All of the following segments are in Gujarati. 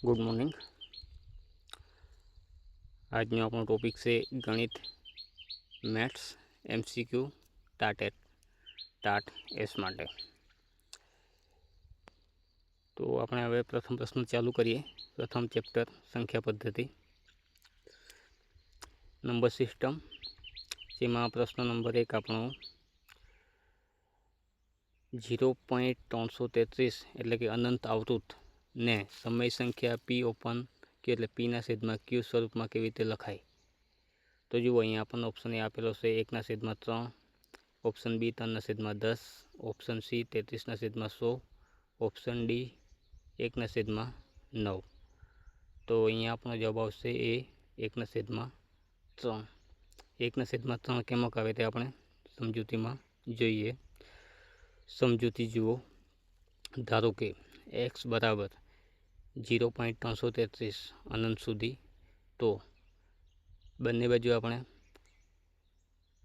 Good morning. आज अपनो टॉपिक से गणित मैथ्स एमसीक्यू टाट एस माटे। तो આપણે હવે પ્રથમ પ્રશ્ન ચાલુ કરીએ। પ્રથમ ચેપ્ટર સંખ્યા પદ્ધતિ નંબર સિસ્ટમ, જેમાં પ્રશ્ન નંબર 1 આપણો 0.333 એટલે કે અનંત આવૃત ને સમય સંખ્યા પી ઓપન ક્યુ એટલે પીના છેદમાં ક્યુ સ્વરૂપમાં કેવી રીતે લખાય। તો જુઓ, અહીંયા આપણને ઓપ્શન એ આપેલો છે 1/3, option B 3/10, option C 33/100, option D 1/9। તો અહીંયા આપણો જવાબ આવશે એ 1/3। 1/3 કેમક આવે તે આપણે સમજૂતીમાં જોઈએ। સમજૂતી જુઓ, ધારો કે એક્સ બરાબર 0.333 અનંત સુધી, તો બંને બાજુ આપણે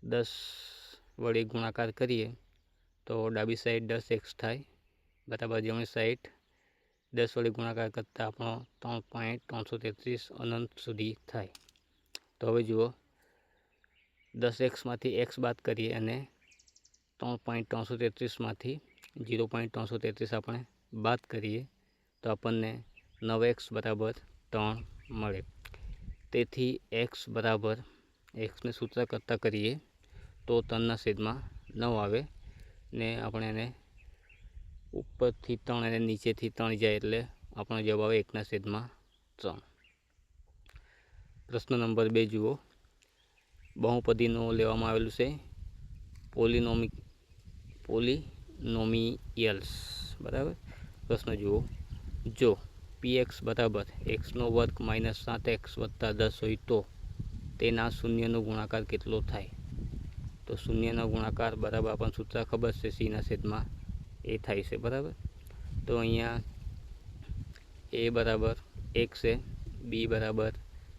10 વડે ગુણાકાર કરીએ તો ડાબી સાઈડ 10x થાય, બરાબર જમણી સાઈડ 10 વડે ગુણાકાર કરતાં આપણો 3.333 અનંત સુધી થાય। તો હવે જુઓ, 10xમાંથી x બાદ કરીએ અને 3.333માંથી 0.333 આપણે બાદ કરીએ તો આપણને 9x બરાબર 3 મળે। તેથી x બરાબર xને સૂત્ર કરતાં કરીએ તો 3/9 આવે ને આપણે એને ઉપરથી 3 અને નીચેથી 3 જાય એટલે આપણો જવાબ આવે 1/3। પ્રશ્ન નંબર 2 જુઓ, બહુપદીનો લેવામાં આવેલું છે પોલિનોમિયલ્સ, બરાબર। પ્રશ્ન જુઓ, જો px બરાબર x² - 7x + 10 હોય તો તેના શૂન્યનો ગુણાકાર કેટલો થાય। તો શૂન્યનો ગુણાકાર બરાબર આપણને સૂત્ર ખબર છે, c/a થાય છે, બરાબર। તો અહીંયા a બરાબર 1 છે, b બરાબર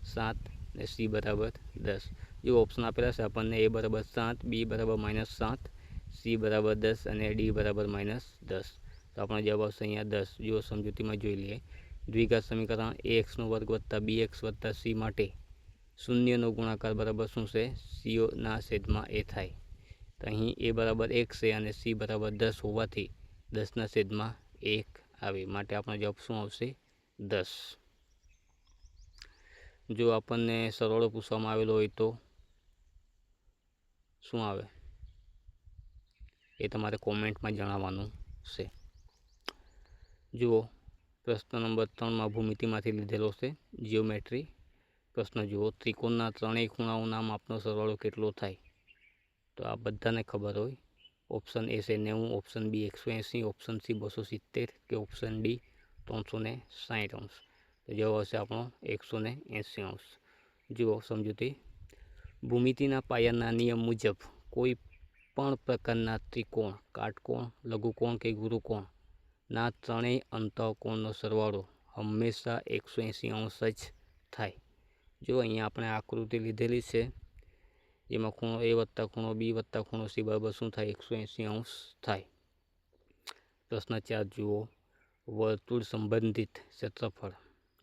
7 ને c બરાબર 10। જો ઓપ્શન આપેલા છે આપણને a બરાબર 7, b બરાબર -7, c બરાબર 10 અને d બરાબર -10। તો આપણો જવાબ આવશે અહીંયા 10। જો સમજૂતીમાં જોઈ લઈએ, દ્વિઘાત સમીકરણ ax² + bx + c માટે શૂન્યનો ગુણાકાર બરાબર શું છે, c/a થાય। તો અહીં a બરાબર 1 છે અને c બરાબર 10 હોવાથી 10/1 આવે, માટે આપણો જવાબ શું આવશે, 10। જો આપણને સરવાળો પૂછવામાં આવેલો હોય તો શું આવે એ તમારે કોમેન્ટમાં જણાવવાનું છે। જુઓ, પ્રશ્ન નંબર 3માં ભૂમિતિમાંથી લીધેલો છે, જીઓમેટ્રી। પ્રશ્ન જુઓ, ત્રિકોણના ત્રણેય ખૂણાઓના માપનો સરવાળો કેટલો થાય। તો આ બધાને ખબર હોય, ઓપ્શન એ છે 90, ઓપ્શન બી 180, ઓપ્શન સી 270 કે ઓપ્શન ડી 360°। તો જવાબ આવશે આપણો 180°। જુઓ સમજૂતી, ભૂમિતિના પાયાના નિયમ મુજબ કોઈ પણ પ્રકારના ત્રિકોણ, કાટકોણ, લઘુકોણ કે ગુરુકોણ ના ત્રણેય અંતઃકોણનો સરવાળો હંમેશા 180° જ થાય। જો અહીંયા આપણે આકૃતિ લીધેલી છે, જેમાં ખૂણો a વત્તા ખૂણો b વત્તા ખૂણો c બરાબર શું થાય, 180° થાય। પ્રશ્ન 4 જુઓ, વર્તુળ સંબંધિત ક્ષેત્રફળ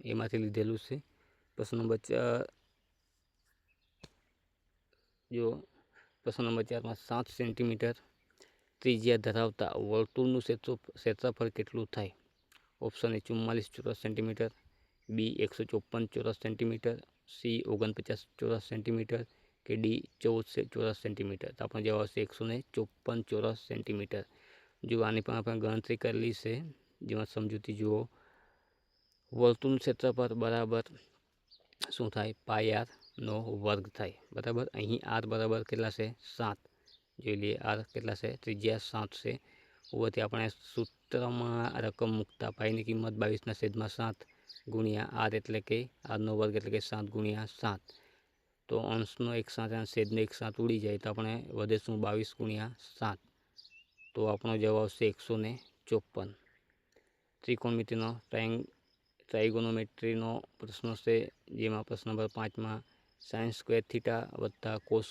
એમાંથી લીધેલું છે। પ્રશ્ન નંબર 4 જો પ્રશ્ન નંબર 4માં 7 સેન્ટીમીટર ત્રિજ્યા ધરાવતા વર્તુળનું ક્ષેત્રફળ કેટલું થાય। ઓપ્શન એ 44 ચોરસ સેન્ટીમીટર, બી 154 ચોરસ સેન્ટીમીટર, સી 49 ચોરસ સેન્ટીમીટર કે ડી 14 ચોરસ સેન્ટીમીટર। તો આપણો જવાબ આવશે 154 ચોરસ સેન્ટીમીટર। જો આની પણ આપણે ગણતરી કરેલી છે, જેમાં સમજૂતી જુઓ, વર્તુળનું ક્ષેત્રફળ બરાબર શું થાય, πr² થાય, બરાબર। અહીં r બરાબર કેટલા છે, 7, જોઈ લઈએ r કેટલા છે, ત્રિજ્યા 7 છે હોવાથી આપણે સૂત્રમાં રકમ મૂકતા પાઈની કિંમત 22/7 ગુણ્યા r એટલે કે r² એટલે કે 7 × 7। તો અંશનો 1 7 અને છેદનો 1 7 ઉડી જાય તો આપણે વધે શું, 22 × 7। તો આપણો જવાબ આવશે 154। ત્રિકોણમિતિનો ટ્રાયગોનોમેટ્રીનો પ્રશ્ન છે, જેમાં પ્રશ્ન નંબર 5માં sin² + cos²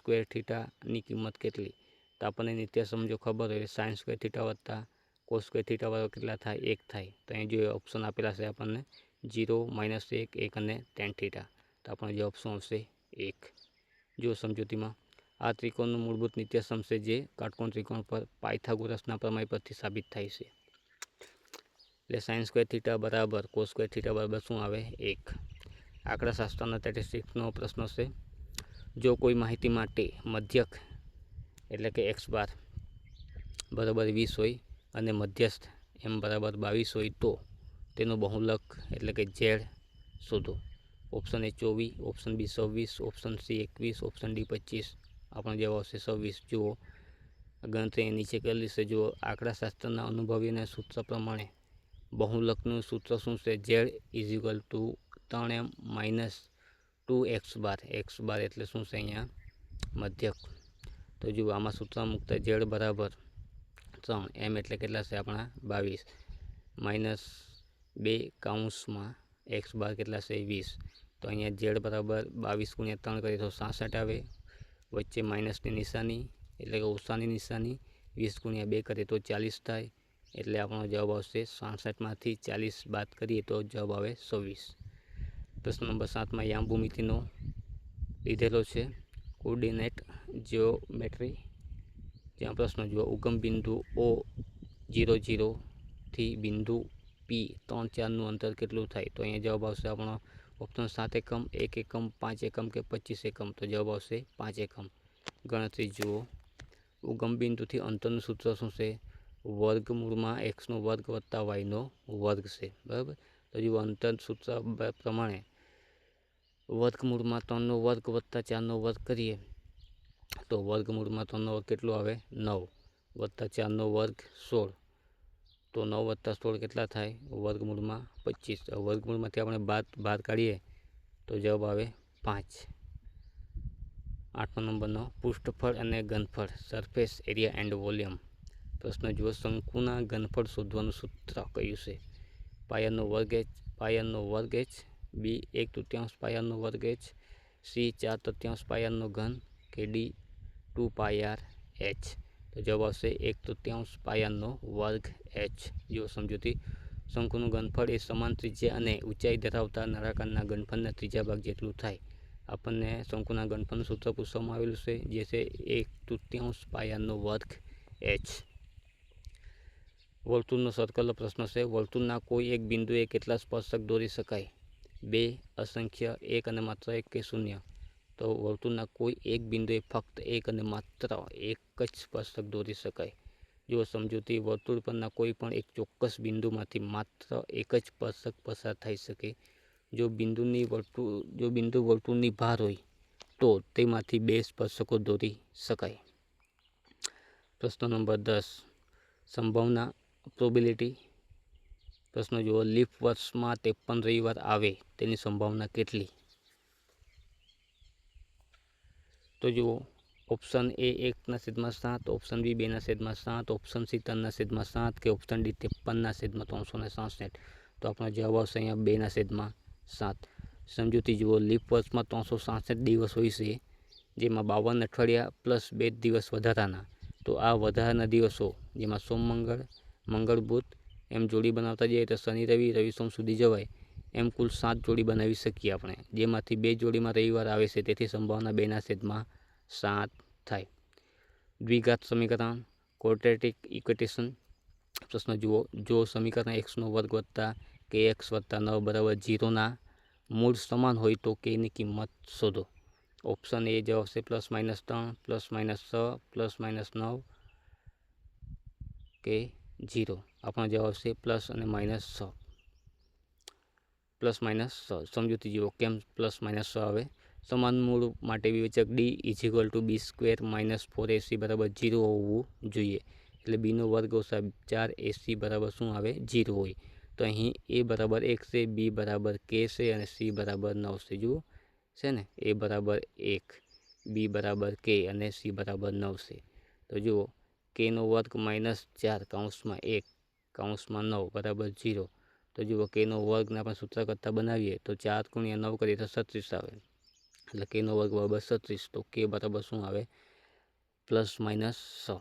ની કિંમત કેટલી। તો આપણને નિત્ય સમજો ખબર હોય, sin² + cos² બરાબર કેટલા થાય, 1 થાય। તો અહીં જો ઓપ્શન આપેલા છે આપણને 0 -1 1 અને tan θ। તો આપણો જવાબ શું આવશે 1। જો સમજૂતીમાં આ ત્રિકોણનું મૂળભૂત નિત્યસમ છે જે કાટકોણ ત્રિકોણ પર પાયથાગોરસના પ્રમેય પરથી સાબિત થાય છે। એટલે sin સ્ક્વેર થીટા બરાબર cos સ્ક્વેર થીટા બરાબર શું આવે 1। આંકડાશાસ્ત્રના સ્ટેટિસ્ટિક્સનો પ્રશ્ન છે, જો કોઈ માહિતી માટે મધ્યક એટલે કે x બાર બરાબર 20 હોય અને મધ્યસ્થ m બરાબર 22 હોય તો તેનો બહુલક એટલે કે z શોધો। Option A 24, option B 26, option C 21, option D 25। આપણો જવાબ આવશે 26। જુઓ ગણતરી નીચે કરેલી છે। જુઓ આંકડાશાસ્ત્રના અનુભવીને સૂત્ર પ્રમાણે બહુલકનું સૂત્ર શું છે, z = 3m - 2x બાર। x બાર એટલે શું છે અહીંયા મધ્યક। તો જુઓ આમાં સૂત્ર મૂકતા z બરાબર 3, m એટલે કેટલા છે આપણા 22 -2 કૌંસમાં x બાર કેટલા છે 20। તો અહીંયા z બરાબર 22 × 3 કરીએ તો 66 આવે, વચ્ચે માઇનસની નિશાની એટલે કે ઓછાની નિશાની, 20 × 2 કરીએ તો 40 થાય। એટલે આપણો જવાબ આવશે 66માંથી 40 બાદ કરીએ તો જવાબ આવે 26। પ્રશ્ન નંબર 7માં યામ ભૂમિતિનો લીધેલો છે કોર્ડિનેટ જીઓમેટ્રી। ત્યાં પ્રશ્ન જુઓ ઉગમ બિંદુ O00 થી બિંદુ P 3, 4નું અંતર કેટલું થાય। તો અહીંયા જવાબ આવશે આપણો ઓપ્શન 7 એકમ, 1 એકમ, 5 એકમ કે 25 એકમ। તો જવાબ આવશે 5 એકમ। ગણતરી જુઓ ઉગમ બિંદુથી અંતરનું સૂત્ર શું છે, વર્ગમૂળમાં x² + y² છે બરાબર। તો જુઓ અંતર સૂત્ર પ્રમાણે વર્ગમૂળમાં 3² + 4² કરીએ તો વર્ગમૂળમાં 3² કેટલું આવે 9 + 4² 16। તો 9 + 16 કેટલા થાય વર્ગમૂળમાં 25। વર્ગમૂળમાંથી આપણે બહાર કાઢીએ તો જવાબ આવે 5। 8મા નંબરનો પૃષ્ઠફળ અને ઘનફળ સરફેસ એરિયા એન્ડ વોલ્યુમ। પ્રશ્ન જુઓ શંકુના ઘનફળ શોધવાનું સૂત્ર કયું છે, πr² h, બી 1/3 πr² h, સી 4/3 πr³ કે ડી 2πr h। તો જવાબ આવશે 1/3 πr² h। જો સમજૂતી શંકુનું ઘનફળ એ સમાન ત્રિજ્યા અને ઊંચાઈ ધરાવતા નળાકારના ઘનફળના ત્રીજા ભાગ જેટલું થાય। આપણને શંકુના ઘનફળનું સૂત્ર પૂછવામાં આવેલું છે જે છે 1/3 πr² h। વર્તુળનો સર્કલનો પ્રશ્ન છે, વર્તુળના કોઈ એક બિંદુએ કેટલા સ્પર્શક દોરી શકાય, 2, અસંખ્ય, 1 અને માત્ર 1 કે 0। તો વર્તુળના કોઈ એક બિંદુએ ફક્ત 1 અને માત્ર 1 જ સ્પર્શક દોરી શકાય। જો સમજૂતી વર્તુળ પરના કોઈ પણ એક ચોક્કસ બિંદુમાંથી માત્ર એક જ સ્પર્શક પસાર થઈ શકે। જો બિંદુ વર્તુળની બહાર હોય તો તેમાંથી 2 સ્પર્શકો દોરી શકાય। પ્રશ્ન નંબર 10 સંભાવના પ્રોબેબિલિટી। પ્રશ્ન જુઓ લીપ વર્ષમાં 53 રવિવાર આવે તેની સંભાવના કેટલી। તો જુઓ option A 1/7, option B 2/7, option C 3/7 કે ઓપ્શન ડી 53/366। તો આપણો જવાબ આવશે અહીંયા 2/7। સમજૂતી જુઓ લીપ વર્ષમાં 366 દિવસ હોય છે, જેમાં 52 અઠવાડિયા પ્લસ 2 દિવસ વધારાના। તો આ વધારાના દિવસો જેમાં સોમ મંગળ બુધ એમ જોડી બનાવતા જઈએ તો શનિ રવિ સોમ સુધી જવાય, એમ કુલ 7 જોડી બનાવી શકીએ આપણે, જેમાંથી 2 જોડીમાં રવિવાર આવે છે, તેથી સંભાવના 2/7 થાય। દ્વિઘાત સમીકરણ ક્વોડ્રેટિક ઇક્વેશન। પ્રશ્ન જુઓ જો સમીકરણ x² + kx + 9 = 0ના મૂળ સમાન હોય તો kની કિંમત શોધો। ઓપ્શન એ જવાબ છે +-3, +-6, +-9 કે 0। આપણો જવાબ આવશે પ્લસ અને -6, +-6। સમજૂતી જુઓ કેમ +-6 આવે, સમાન મૂળ માટે વિવેચક ડી = b² - 4ac = 0 હોવું જોઈએ। એટલે bનો વર્ગ ઓછા 4ac બરાબર શું આવે 0 હોય। તો અહીં a બરાબર 1 છે, b બરાબર k છે અને c બરાબર 9 છે। જુઓ છે ને a બરાબર 1, b બરાબર k અને c બરાબર 9 છે। તો જુઓ kનો વર્ગ -4 કૌંસમાં 1 કૌંસમાં 9 બરાબર 0। તો જુઓ kનો વર્ગને આપણે સૂત્ર કરતાં બનાવીએ તો 4 × 9 કરીએ તો 36 આવે, એટલે kનો વર્ગ બરાબર 36। તો k બરાબર શું આવે +-6।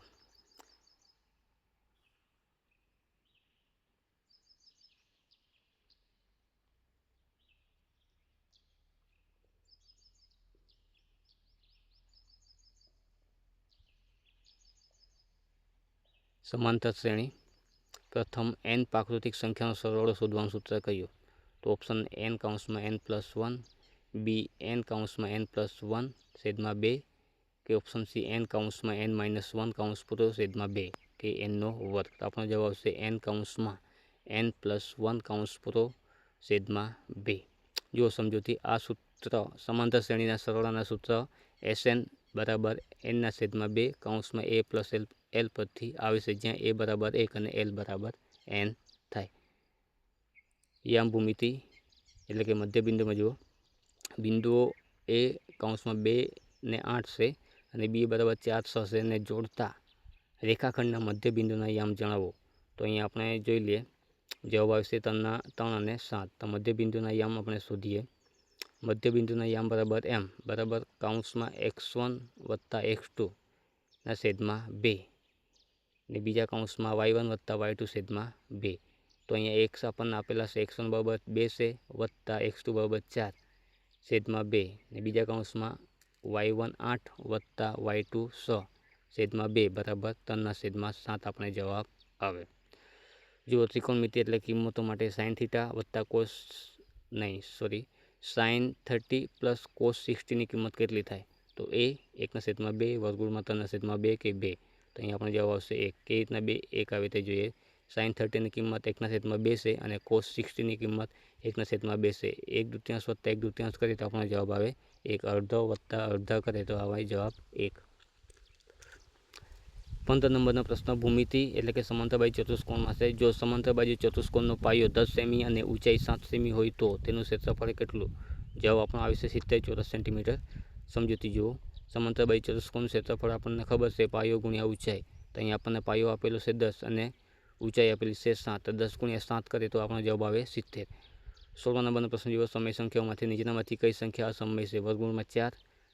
સમાંતર શ્રેણી. પ્રથમ n પ્રાકૃતિક સંખ્યાનો સરવાળો શોધવાનું સૂત્ર કયું? તો ઓપ્શન n કૌંસમાં n+1, બી n કૌંસમાં n+1 છેદમાં 2, કે ઓપ્શન સી n કૌંસમાં n-1 કૌંસ પૂરો છેદમાં 2, કે n નો વર્ગ. તો આપણો જવાબ આવશે n કૌંસમાં n+1 કૌંસ પૂરો છેદમાં 2. જો સમજૂતી, આ સૂત્ર સમાંતર શ્રેણીના સરવાળાના સૂત્ર Sn બરાબર n/2 કૌંસમાં a પ્લસ l પરથી આવે છે, જ્યાં a બરાબર 1 અને l બરાબર n થાય. યામ ભૂમિતિ એટલે કે મધ્યબિંદુમાં જુઓ, બિંદુઓ a કૌંસમાં 2 ને 8 છે અને b બરાબર 4, 6 છે, ને જોડતા રેખાખંડના મધ્યબિંદુના યામ જણાવો. તો અહીંયા આપણે જોઈ લઈએ, જવાબ આવશે 3 અને 7. તો મધ્યબિંદુના યામ આપણે શોધીએ. મધ્યબિંદુના યામ બરાબર m બરાબર કૌંસમાં x1 વત્તા x2 ના છેદમાં 2, ને બીજા કૌંસમાં y1 વત્તા y2 છેદમાં 2. તો અહીંયા x આપણને આપેલા છે, x1 બરાબર 2 છે વત્તા x2 બરાબર 4 છેદમાં 2, ને બીજા કૌંસમાં y1 8 વત્તા y2 6 છેદમાં 2 બરાબર 3/7 આપણે જવાબ આવે. જુઓ ત્રિકોણમિતિ એટલે કિંમતો માટે sin વત્તા sin 30 પ્લસ cos 60ની કિંમત કેટલી થાય? તો a 1/2 વર્ગમૂળમાં 3/2 કે 2. તો અહીંયા આપણો જવાબ આવશે 1. કેવી રીતના 2 1 આવે તે જોઈએ. sin 30ની કિંમત 1/2 છે અને cos 60ની કિંમત 1/2 છે. 1/2 વત્તા 1/2 કરીએ તો આપણો જવાબ આવે 1. અડધો વત્તા અડધા કરીએ તો આવે જવાબ 1. 15 નંબરનો પ્રશ્ન ભૂમિતિ એટલે કે સમાંતર બાજુ ચતુષ્કોણમાં છે. જો સમાંતર બાજુ ચતુષ્કોણનો પાયો 10 સેમી અને ઊંચાઈ 7 સેમી હોય તો તેનું ક્ષેત્રફળ કેટલું? જવાબ આપણો આવે છે 70 ચોરસ સેન્ટીમીટર. સમજૂતી જુઓ, સમાંતર બાજુ ચતુષ્કોણનું ક્ષેત્રફળ આપણને ખબર છે પાયો ગુણ્યા ઊંચાઈ. તો અહીંયા આપણને પાયો આપેલો છે 10 અને ઊંચાઈ આપેલી છે 7. તો 10 × 7 કરીએ તો આપણો જવાબ આવે 70. 16 નંબરનો પ્રશ્ન જુઓ, સમય સંખ્યાઓમાંથી નીચેનામાંથી કઈ સંખ્યા અસમય છે? વર્ગમૂળમાં 4,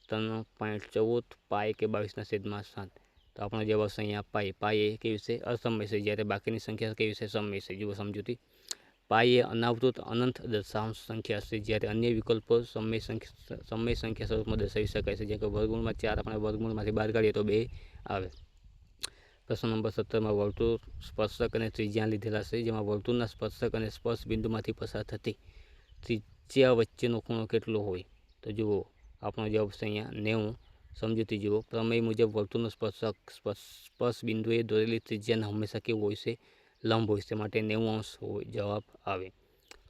3.14, પાઈ કે 22/7. તો આપણો જવાબ આવશે અહીંયા પાઈ એ કેવી છે? અસમય છે, જ્યારે બાકીની સંખ્યા કેવી છે? સમય છે. જુઓ સમજૂતી, પાઈ એ અનાવૃત અનંત દશાંશ સંખ્યા છે, જ્યારે અન્ય વિકલ્પો સમય સંખ્યા સ્વરૂપમાં દર્શાવી શકાય છે. જેમ કે વર્ગમૂળમાં 4 આપણે વર્ગમૂળમાંથી બહાર કાઢીએ તો 2 આવે. પ્રશ્ન નંબર 17માં વર્તુળ, સ્પર્શક અને ત્રિજ્યા લીધેલા છે, જેમાં વર્તુળના સ્પર્શક અને સ્પર્શ બિંદુમાંથી પસાર થતી ત્રિજ્યા વચ્ચેનો ખૂણો કેટલો હોય? તો જુઓ આપણો જવાબ છે અહીંયા 90. સમજૂતી જુઓ, પ્રમેય મુજબ વર્તુળનો સ્પર્શક સ્પર્શ બિંદુએ દોરેલી ત્રિજ્યાના હંમેશા કેવું હોય છે? લંબ હોય છે, માટે 90° જવાબ આવે.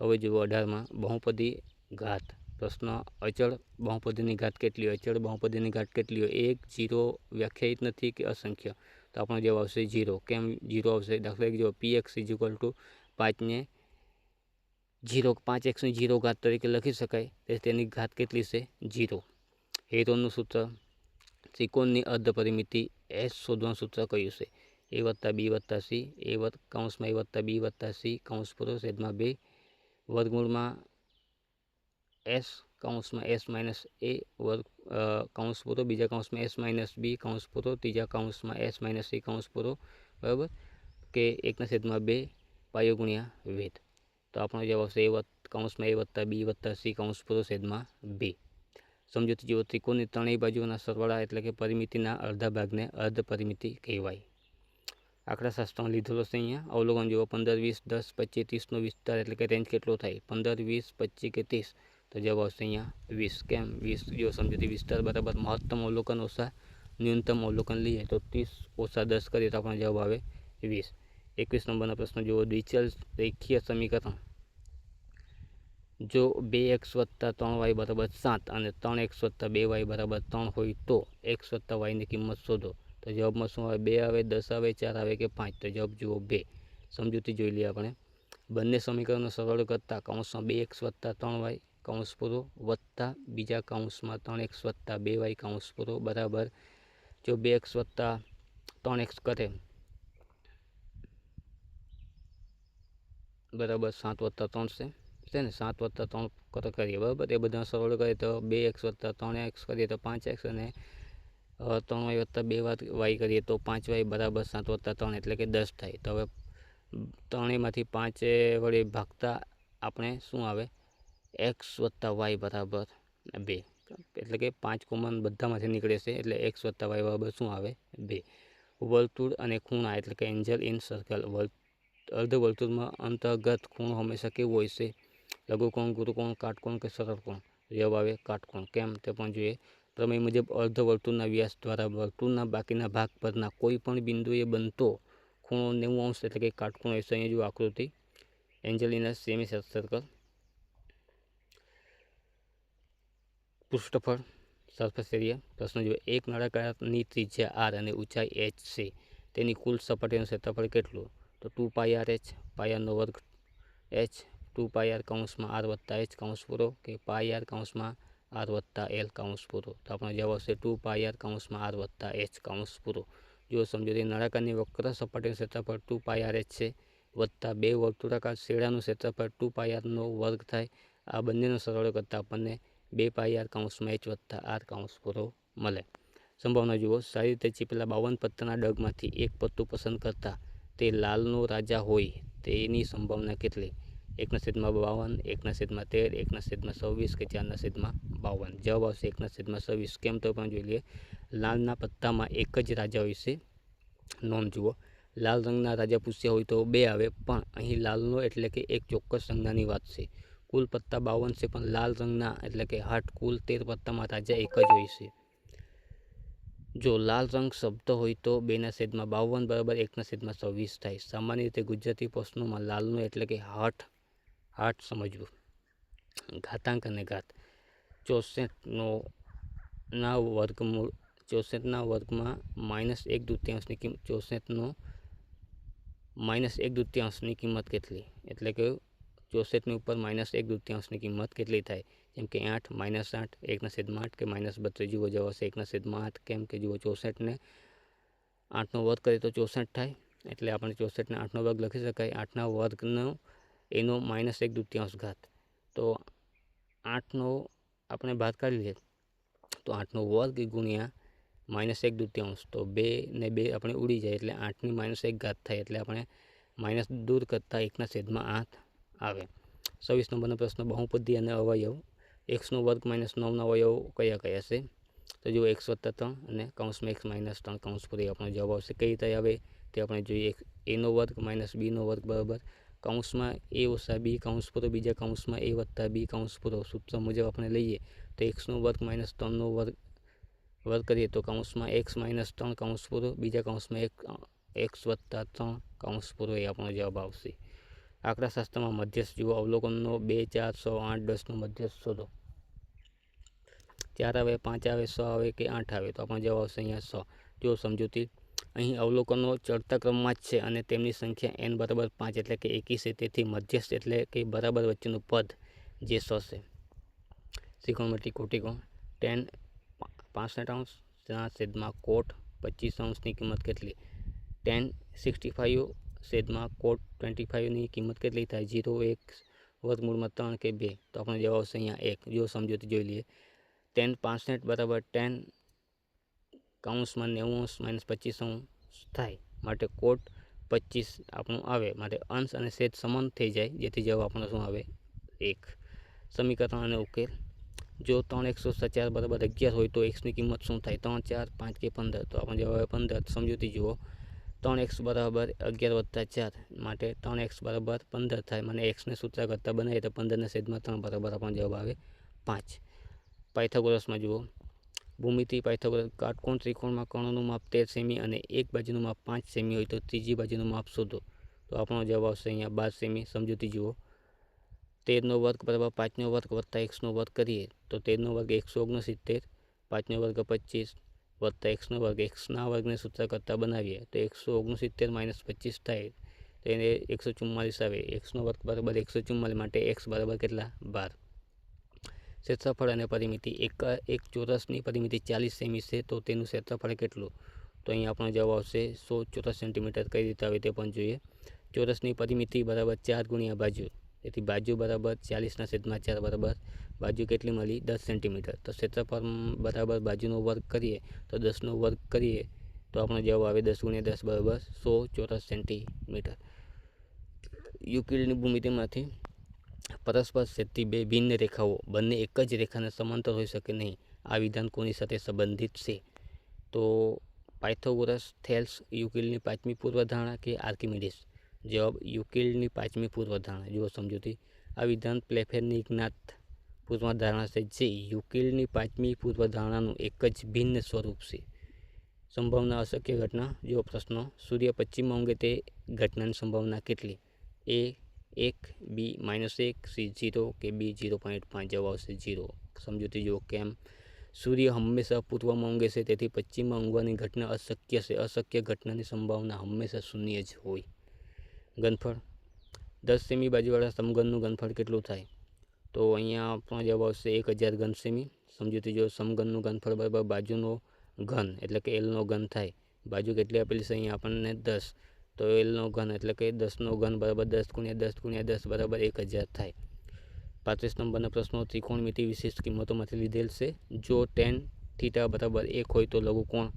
હવે જુઓ 18માં બહુપદી ઘાત. પ્રશ્ન, અચળ બહુપદીની ઘાત કેટલી હોય? અચળ બહુપદીની ઘાત કેટલી હોય? 1, 0 વ્યાખ્યાયિત નથી કે અસંખ્ય? તો આપણો જવાબ આવશે 0. કેમ 0 આવશે? દાખલા તરીકે જો px = 5 ને 5x ની 0 ઘાત તરીકે લખી શકાય, તેથી તેની ઘાત કેટલી છે? 0. હેરોનનું સૂત્ર. ત્રિકોણની અર્ધ પરિમિતિ S શોધવાનું સૂત્ર કયું છે? a વત્તા b વત્તા c, કૌંસમાં a વત્તા b વત્તા c કૌંસ પૂરો છેદમાં 2, વર્ગમૂળમાં s કૌંસમાં s માઇનસ a વર્ગ કૌંસ પૂરો, બીજા કૌંસમાં s માઇનસ b કૌંસ પૂરો, ત્રીજા કૌંસમાં s માઇનસ c કૌંસ પૂરો, બરાબર, કે 1/2 પાયો ગુણ્યા વેધ. તો આપણો જવાબ આવશે કૌંસમાં a વત્તા b વત્તા c કૌંસ પૂરો છેદમાં 2. સમજૂતી જુઓ, ત્રિકોણની ત્રણેય બાજુઓના સરવાળા એટલે કે પરિમિતિના અડધા ભાગને અર્ધ પરિમિતિ કહેવાય. આંકડાશાસ્ત્રમાં લીધેલો છે અહીંયા. અવલોકન જુઓ, 15, 20, 10, 25, 30નો વિસ્તાર એટલે કે રેન્જ કેટલો થાય? 15, 20, 25 કે 30? તો જવાબ આવશે અહીંયા 20. કેમ 20? જો સમજૂતી, વિસ્તાર બરાબર મહત્તમ અવલોકન ઓછા ન્યૂનતમ અવલોકન લઈએ તો 30 - 10 કરીએ તો આપણો જવાબ આવે 20. 21 નંબરનો પ્રશ્ન જુઓ, દ્વિચલ રેખીય સમીકરણ. જો 2x + 3y = 7 અને 3x + 2y = 3 હોય તો x + yની કિંમત શોધો. તો જવાબમાં શું આવે? 2 આવે, 10 આવે, 4 આવે કે 5? તો જવાબ જુઓ 2. સમજૂતી જોઈ લઈએ આપણે. બંને સમીકરણનો સરવાળો કરતાં કૌંસમાં 2x + 3y કૌંસ પૂરો વત્તા બીજા કૌંસમાં 3x + 2y કૌંસ પૂરો બરાબર, જો 2x + 3x કરે બરાબર 7 + 3 છે ને, 7 + 3 કરીએ બરાબર, એ બધાનો સરવાળો કરીએ તો 2x + 3x કરીએ તો 5x અને 3y + 2y કરીએ તો 5y બરાબર 7 + 3 એટલે કે 10 થાય. તો હવે ત્રણેયમાંથી 5 વડે ભાગતા આપણે શું આવે? x + y બરાબર 2, એટલે કે 5 કોમન બધામાંથી નીકળે છે, એટલે x + y બરાબર શું આવે? 2. વર્તુળ અને ખૂણા એટલે કે એંગલ ઇન સર્કલ. અર્ધવર્તુળમાં અંતર્ગત ખૂણો હંમેશા કેવો હોય છે? લઘુકોણ, ગુરુકોણ, કાટકોણ કે સરળ કોણ? જવાબ આવે કાટકોણ. કેમ તે પણ જોઈએ. પ્રમેય મુજબ અર્ધવર્તુળના વ્યાસ દ્વારા વર્તુળના બાકીના ભાગ પરના કોઈ પણ બિંદુએ બનતો ખૂણો 90 એટલે કે કાટકોણ હોય છે. અહીંયા જો આકૃતિ એંગલ ઇન સેમી સર્કલ. પૃષ્ઠફળ સરફેસ એરિયા. પ્રશ્ન જોઈએ. એક નળાકારની ત્રિજ્યા r અને ઊંચાઈ h છે. તેની કુલ સપાટીનું ક્ષેત્રફળ કેટલું? તો 2πr/h, પાયરનો વર્ગ h, 2πr કૌંસમાં r વત્તા h કૌંસ પૂરો કે πr કૌંસમાં r વત્તા l કૌંસ પૂરો. તો આપણો જવાબ આવશે 2πr કૌંસમાં r વત્તા h કૌંસ પૂરો. જો સમજો નળાકારની વક્ર સપાટીનું ક્ષેત્રફળ 2πr/h છે વત્તા બે વર્તુળાકાર છેડાનું ક્ષેત્રફળ 2πrનો વર્ગ થાય. આ બંનેનો સરવાળો કરતાં આપણને 2πr કૌંસમાં h વત્તા r કૌંસ પૂરો મળે. સંભાવના જુઓ. સારી રીતે ચીપેલા 52 પત્તાના ડગમાંથી એક પત્તું પસંદ કરતા તે લાલનો રાજા હોય તેની સંભાવના કેટલી? 1/52, 1/13, 1/26 કે 4/52. જવાબ આવશે 1/26. કેમ તો પણ જોઈ લઈએ. લાલના પત્તામાં એક જ રાજા હોય છે. નોંધ જુઓ. લાલ રંગના રાજા પૂછ્યા હોય તો 2 આવે, પણ અહીં લાલનો એટલે કે એક ચોક્કસ સંજ્ઞાની વાત છે. કુલ પત્તા 52 છે, પણ લાલ રંગના એટલે કે 8 કુલ 13 પત્તામાં રાજા એક જ હોય છે. જો લાલ રંગ શબ્દ હોય તો 2/52 બરાબર 1/26 થાય. સામાન્ય રીતે ગુજરાતી પ્રશ્નોમાં લાલનો એટલે કે 8 સમજવું. ઘાતાંક અને ઘાત. 64ના વર્ગમાં -1/2ની કિંમત કેટલી? એટલે કે 64ની ઉપર -1/2ની કિંમત કેટલી થાય? જેમ કે 8, -8, 1/8 કે -32. જુઓ જવાબ આવશે 1/8. કેમ કે જુઓ 64ને 8નો વર્ગ કરીએ તો 64 થાય. એટલે આપણે 64ને 8નો વર્ગ લખી શકાય. 8ના વર્ગનો એનો -1/2 ઘાત. તો 8નો આપણે ભાગ કાઢી લઈએ તો 8નો વર્ગ ગુણ્યા -1/2. તો 2 ને 2 આપણે ઉડી જાય એટલે 8ની -1 ઘાત થાય. એટલે આપણે માઇનસ દૂર કરતાં 1/8 આવે. 26 નંબરનો પ્રશ્ન. બહુપદી અને અવયવ. x² - 9ના અવયવો કયા કયા છે? તો જો x + 3 અને કૌંસમાં x - 3 કૌંસ પૂરો. આપણો જવાબ આવશે. કઈ રીતે આવે તે આપણે જોઈએ. a² - b² બરાબર કૌંસમાં a - b કૌંસ પૂરો, બીજા કૌંસમાં a + b કૌંસ પૂરો. સૂત્ર મુજબ આપણે લઈએ તો x² - 3નો વર્ગ કરીએ તો કૌંસમાં x - 3 કૌંસ પૂરો, બીજા કૌંસમાં x + 3 કૌંસ પૂરો. એ આપણો જવાબ આવશે. આંકડાશાસ્ત્રમાં મધ્યસ્થ જુઓ. અવલોકનનો 2, 4, 6, 8, 10નો મધ્યસ્થ શોધો. 4 આવે, 5 આવે, 6 આવે કે 8 આવે? તો આપણો જવાબ આવશે અહીંયા 6. જો સમજૂતી. અહીં અવલોકનો ચડતા ક્રમમાં જ છે અને તેમની સંખ્યા n = 5 એટલે કે એકી છે. તેથી મધ્યસ્થ એટલે કે બરાબર વચ્ચેનું પદ જે 6 છે. ત્રિકોણમિતિ કોટિકોણ. tan 65° cot 25° ની કિંમત કેટલી? tan 65 cot 25 ની કિંમત કેટલી થાય? 0, 1, વર્ગમૂળમાં 3 કે 2? તો આપણો જવાબ આવશે અહીંયા 1. જો સમજૂતી જોઈ લઈએ. tan 65 બરાબર tan (90° - 25° થાય. માટે cot 25 આપણું આવે. માટે અંશ અને છેદ સમાન થઈ જાય, જેથી જવાબ આપણો શું આવે? 1. સમીકરણ અને ઉકેલ. જો 3x + 4 બરાબર 11 હોય તો x ની કિંમત શું થાય? 3, 4, 5 કે 15? તો આપણો જવાબ આવે 15. સમજૂતી જુઓ. 3x બરાબર 11 + 4 માટે 3x બરાબર 15 થાય. મને xને સૂત્ર કરતાં બનાવીએ તો 15/3 બરાબર આપણો જવાબ આવે 5. પાયથાગોરસમાં જુઓ. ભૂમિતિ પાયથાગોરસ. કાટકોણ ત્રિકોણમાં કર્ણનું માપ 13 સેમી અને એક બાજુનું માપ 5 સેમી હોય તો ત્રીજી બાજુનું માપ શોધો. તો આપણો જવાબ આવશે અહીંયા 12 સેમી. સમજૂતી જુઓ. 13નો વર્ગ બરાબર 5નો વર્ગ વત્તા xનો વર્ગ કરીએ તો 13નો વર્ગ 169, 5નો વર્ગ 25 વત્તા xનો વર્ગ. xના વર્ગને સૂત્ર કરતાં બનાવીએ તો 169 - 25 થાય તો એને 144 આવે. xનો વર્ગ બરાબર 144 માટે x બરાબર કેટલા? 12. ક્ષેત્રફળ અને પરિમિતિ. એક ચોરસની પરિમિતિ 40 સેમી છે તો તેનું ક્ષેત્રફળ કેટલું? તો અહીં આપણો જવાબ આવશે 100 ચોરસ સેન્ટીમીટર. કઈ રીતે આવે તે પણ જોઈએ. ચોરસની પરિમિતિ બરાબર 4 ગુણ્યા બાજુ. તેથી બાજુ બરાબર 40/4 બરાબર બાજુ કેટલી મળી? 10 સેન્ટીમીટર. તો ક્ષેત્રફળ બરાબર બાજુનો વર્ગ કરીએ તો 10નો વર્ગ કરીએ તો આપણો જવાબ આવે 10 × 10 બરાબર 100 ચોરસ સેન્ટીમીટર. યુક્લિડની ભૂમિતિમાંથી પરસ્પર છેદતી બે ભિન્ન રેખાઓ બંને એક જ રેખાના સમાંતર હોઈ શકે નહીં. આ વિધાન કોની સાથે સંબંધિત છે? તો પાયથાગોરસ, થેલ્સ, યુક્લિડની પાંચમી પૂર્વધારણા કે આર્કિમિડીઝ? જવાબ યુક્લિડની પાંચમી પૂર્વધારણા. જુઓ સમજૂતી. આ વિધાન પ્લેફેરની જ્ઞાત પૂર્વધારણા છે જે યુક્લિડની પાંચમી પૂર્વધારણાનું એક જ ભિન્ન સ્વરૂપ છે. સંભાવના અશક્ય ઘટના. જુઓ પ્રશ્નો. સૂર્ય પશ્ચિમમાં ઊંઘે તે ઘટનાની સંભાવના કેટલી? એ 1, બી -1, સી 0 કે બી 0.5? જવાબ આવશે 0. સમજૂતી જુઓ. કેમ? સૂર્ય હંમેશા પૂર્વમાં ઊંઘે છે, તેથી પશ્ચિમમાં ઊંઘવાની ઘટના અશક્ય છે. અશક્ય ઘટનાની સંભાવના હંમેશા શૂન્ય જ હોય. ઘનફળ. 10 સેમી બાજુવાળા સમઘનનું ઘનફળ કેટલું થાય? તો અહીંયા આપણો જવાબ આવશે 1000 ઘન સેમી. સમજૂતી જો. સમઘનનું ઘનફળ બરાબર બાજુનો ઘન એટલે કે એલનો ઘન થાય. બાજુ કેટલી આપેલી છે અહીંયા આપણને 10, તો એલનો ઘન એટલે કે 10નો ઘન બરાબર 10 × 10 × 10 બરાબર 1000 થાય. 35 નંબરના પ્રશ્નો ત્રિકોણમિતિ વિશિષ્ટ કિંમતોમાંથી લીધેલ છે. જો tan θ બરાબર 1 હોય તો લઘુકોણ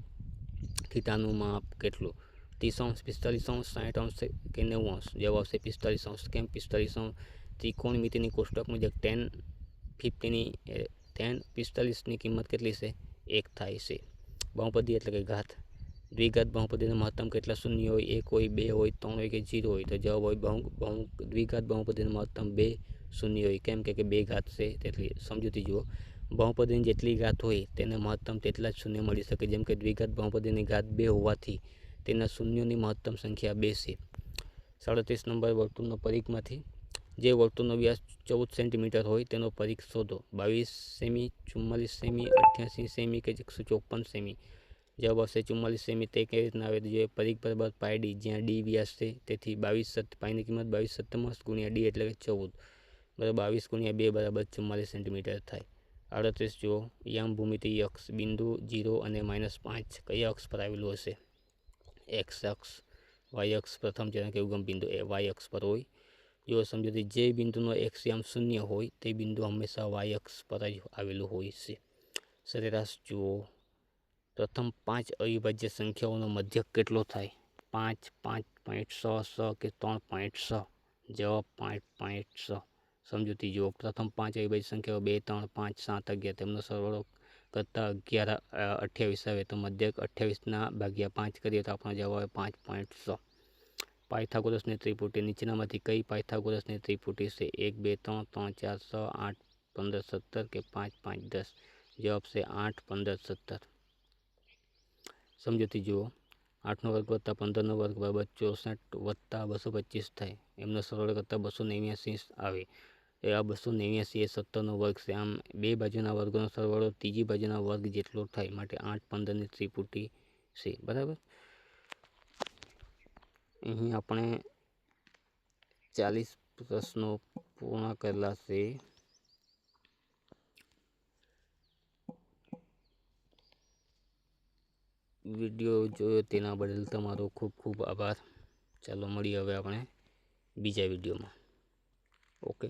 થીટાનું માપ કેટલું? 30°, 45°, 60° કે 90°? જવાબ આવશે 45°. કેમ 45°? ત્રિકોણમિતિની કોષ્ટક મુજબ tan 45ની કિંમત કેટલી છે? 1 થાય છે. બહુપદી એટલે કે ઘાત. દ્વિઘાત બહુપદીના મહત્તમ કેટલા શૂન્ય હોય? 1 હોય, 2 હોય, 3 હોય કે 0 હોય? તો જવાબ હોય દ્વિઘાત બહુપદીના મહત્તમ 2 શૂન્ય હોય. કેમ કે 2 ઘાત છે તેટલી. સમજૂતી જુઓ. બહુપદીની જેટલી ઘાત હોય તેને મહત્તમ તેટલા જ શૂન્ય મળી શકે. જેમ કે દ્વિઘાત બહુપદીની ઘાત 2 હોવાથી તેના શૂન્યોની મહત્તમ સંખ્યા 2 છે. 37 નંબર વર્તુળનો પરિઘમાંથી જે વર્તુળનો વ્યાસ 14 સેન્ટીમીટર હોય તેનો પરિઘ શોધો. 22 સેમી, 44 સેમી, 88 સેમી કે 154 સેમી? જવાબ આવશે 44 સેમી. તે કેવી રીતના આવે? જોઈએ. પરિઘ બરાબર પાય ડી, જ્યાં ડી વ્યાસ છે, તેથી 22 પાયની કિંમત 22 ગુણ્યા ડી એટલે કે 14 બરાબર 22 × 2 બરાબર 44 સેન્ટીમીટર થાય. 38 જુઓ. યામ ભૂમિતિ અક્ષ બિંદુ 0 અને -5 કયા અક્ષ પર આવેલું હશે? એક્સ અક્ષ, વાય અક્ષ. પ્રથમ ચરણ કે ઉગમ બિંદુ એ વાય અક્ષ પર હોય. જો સમજૂતી. જે બિંદુનો એક્સ યામ 0 હોય તે બિંદુ હંમેશા વાય અક્ષ પર જ આવેલું હોય છે. સરેરાશ જુઓ. પ્રથમ 5 અવિભાજ્ય સંખ્યાઓનો મધ્યક કેટલો થાય? 5, 5.6, 6 કે 3.6? જવાબ 5.6. સમજૂતી જુઓ. પ્રથમ 5 અવિભાજ્ય સંખ્યાઓ 2, 3, 5, 7, 11 તેમનો સરવાળો કરતાં 28 આવે તો મધ્યક 28/5 કરીએ તો આપણો જવાબ આવે 5.6. પાયથાગોરસની ત્રિપુટી નીચેનામાંથી કઈ પાયથાગોરસની ત્રિપુટી છે? 1, 2, 3, 3, 4, 6, 8, 15, 17 કે 5, 5, 10? જવાબ છે 8, 15, 17. સમજૂતી જુઓ. 8નો વર્ગ વત્તા 15નો વર્ગ બરાબર 64 વત્તા 225 થાય. એમનો સરવાળો કરતાં 289 આવે. આ 289 એ 17નો વર્ગ છે. આમ બે બાજુના વર્ગોનો સરવાળો ત્રીજી બાજુના વર્ગ જેટલો થાય. માટે 8, 15ની ત્રિપુટી છે. બરાબર. અહીં આપણે 40 પ્રશ્નો પૂર્ણ કરેલા છે. વિડીયો જોયો તેના બદલ તમારો ખૂબ ખૂબ આભાર. ચાલો મળીએ હવે આપણે બીજા વિડીયોમાં. ઓકે.